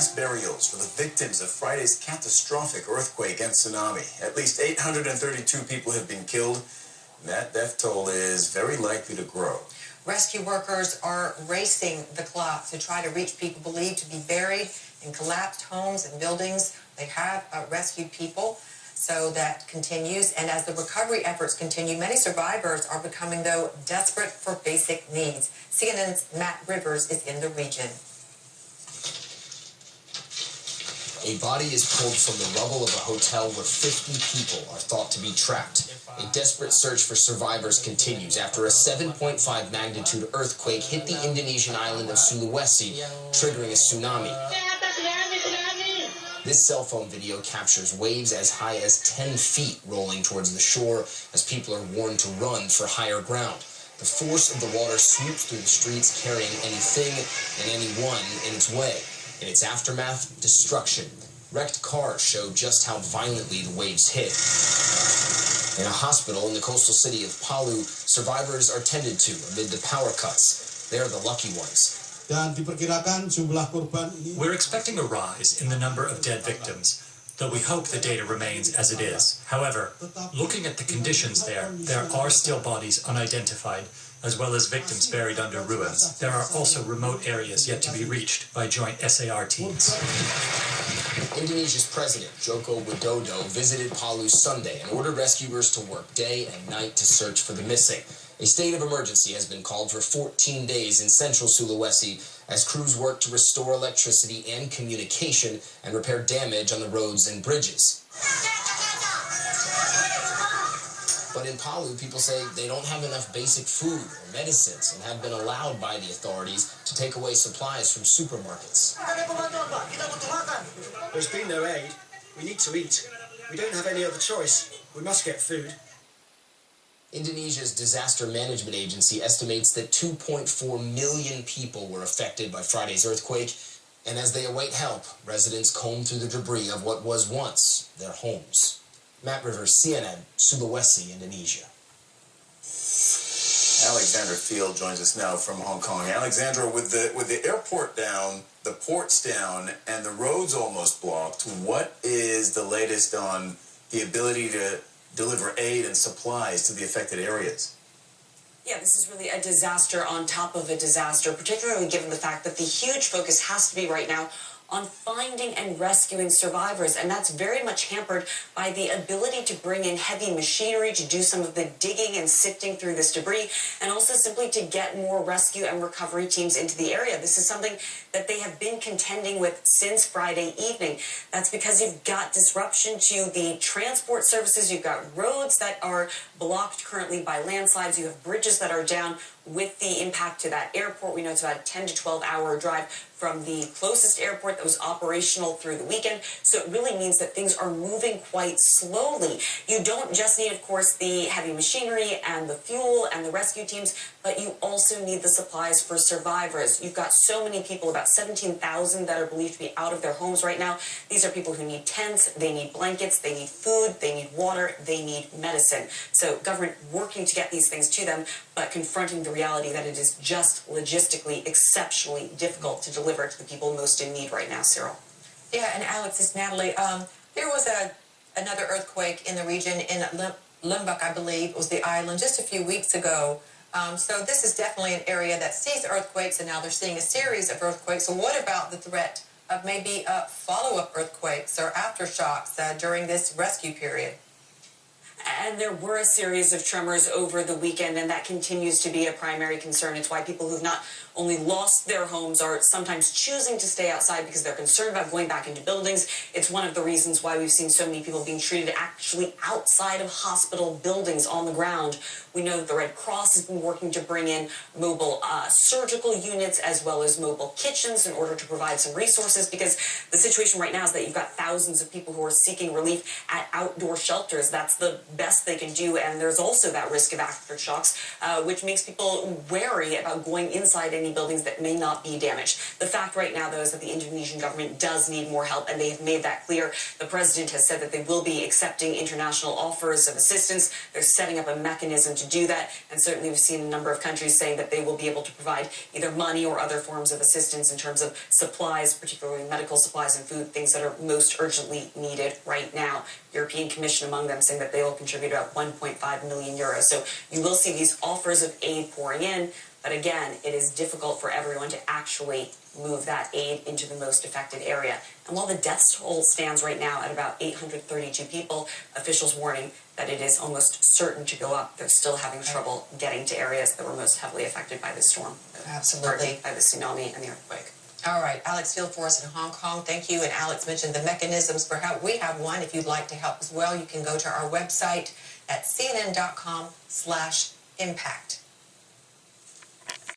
mass burials for the victims of Friday's catastrophic earthquake and tsunami. At least 832 people have been killed, and that death toll is very likely to grow. Rescue workers are racing the clock to try to reach people believed to be buried in collapsed homes and buildings. They have rescued people, so that continues. And as the recovery efforts continue, many survivors are becoming, though, desperate for basic needs. CNN's Matt Rivers is in the region. A body is pulled from the rubble of a hotel where 50 people are thought to be trapped. A desperate search for survivors continues after a 7.5 magnitude earthquake hit the Indonesian island of Sulawesi, triggering a tsunami. This cell phone video captures waves as high as 10 feet rolling towards the shore as people are warned to run for higher ground. The force of the water sweeps through the streets, carrying anything and anyone in its way. In its aftermath, destruction. Wrecked cars show just how violently the waves hit. In a hospital in the coastal city of Palu, survivors are tended to amid the power cuts. They are the lucky ones. We're expecting a rise in the number of dead victims, though we hope the data remains as it is. However, looking at the conditions there are still bodies unidentified, as well as victims buried under ruins. There are also remote areas yet to be reached by joint SAR teams. Indonesia's president, Joko Widodo, visited Palu Sunday and ordered rescuers to work day and night to search for the missing. A state of emergency has been called for 14 days in central Sulawesi as crews work to restore electricity and communication and repair damage on the roads and bridges. But in Palu, people say they don't have enough basic food or medicines and have been allowed by the authorities to take away supplies from supermarkets. There's been no aid. We need to eat. We don't have any other choice. We must get food. Indonesia's disaster management agency estimates that 2.4 million people were affected by Friday's earthquake, and as they await help, residents comb through the debris of what was once their homes. Matt Rivers, CNN, Sulawesi, Indonesia. Alexandra Field joins us now from Hong Kong. Alexandra, with the airport down, the ports down, and the roads almost blocked, what is the latest on the ability to deliver aid and supplies to the affected areas? Yeah, this is really a disaster on top of a disaster, particularly given the fact that the huge focus has to be right now on finding and rescuing survivors, and that's very much hampered by the ability to bring in heavy machinery to do some of the digging and sifting through this debris, and also simply to get more rescue and recovery teams into the area. This is something that they have been contending with since Friday evening. That's because you've got disruption to the transport services, you've got roads that are blocked currently by landslides, you have bridges that are down with the impact to that airport. We know it's about a 10 to 12 hour drive from the closest airport that was operational through the weekend. So it really means that things are moving quite slowly. You don't just need, of course, the heavy machinery and the fuel and the rescue teams, but you also need the supplies for survivors. You've got so many people, about 17,000 that are believed to be out of their homes right now. These are people who need tents, they need blankets, they need food, they need water, they need medicine. So government working to get these things to them, but confronting the reality that it is just logistically exceptionally difficult to deliver to the people most in need right now, Cyril. Yeah, and Alex, it's Natalie. There was another earthquake in the region in Lombok, I believe, was the island, just a few weeks ago. So this is definitely an area that sees earthquakes, and now they're seeing a series of earthquakes. So what about the threat of maybe follow-up earthquakes or aftershocks during this rescue period? And there were a series of tremors over the weekend, and that continues to be a primary concern. It's why people who've not only lost their homes are sometimes choosing to stay outside because they're concerned about going back into buildings. It's one of the reasons why we've seen so many people being treated actually outside of hospital buildings on the ground. We know that the Red Cross has been working to bring in mobile surgical units as well as mobile kitchens in order to provide some resources, because the situation right now is that you've got thousands of people who are seeking relief at outdoor shelters. That's the best they can do, and there's also that risk of aftershocks, which makes people wary about going inside any buildings that may not be damaged. The fact right now, though, is that the Indonesian government does need more help, and they have made that clear. The president has said that they will be accepting international offers of assistance. They're setting up a mechanism to do that, and certainly we've seen a number of countries saying that they will be able to provide either money or other forms of assistance in terms of supplies, particularly medical supplies and food, things that are most urgently needed right now. European Commission among them saying that they will contribute about 1.5 million euros. So you will see these offers of aid pouring in, but again, it is difficult for everyone to actually move that aid into the most affected area. And while the death toll stands right now at about 832 people, officials warning that it is almost certain to go up. They're still having trouble getting to areas that were most heavily affected by the storm. Absolutely. By the tsunami and the earthquake. All right, Alex Field for us in Hong Kong. Thank you. And Alex mentioned the mechanisms for help. We have one. If you'd like to help as well, you can go to our website at cnn.com/impact.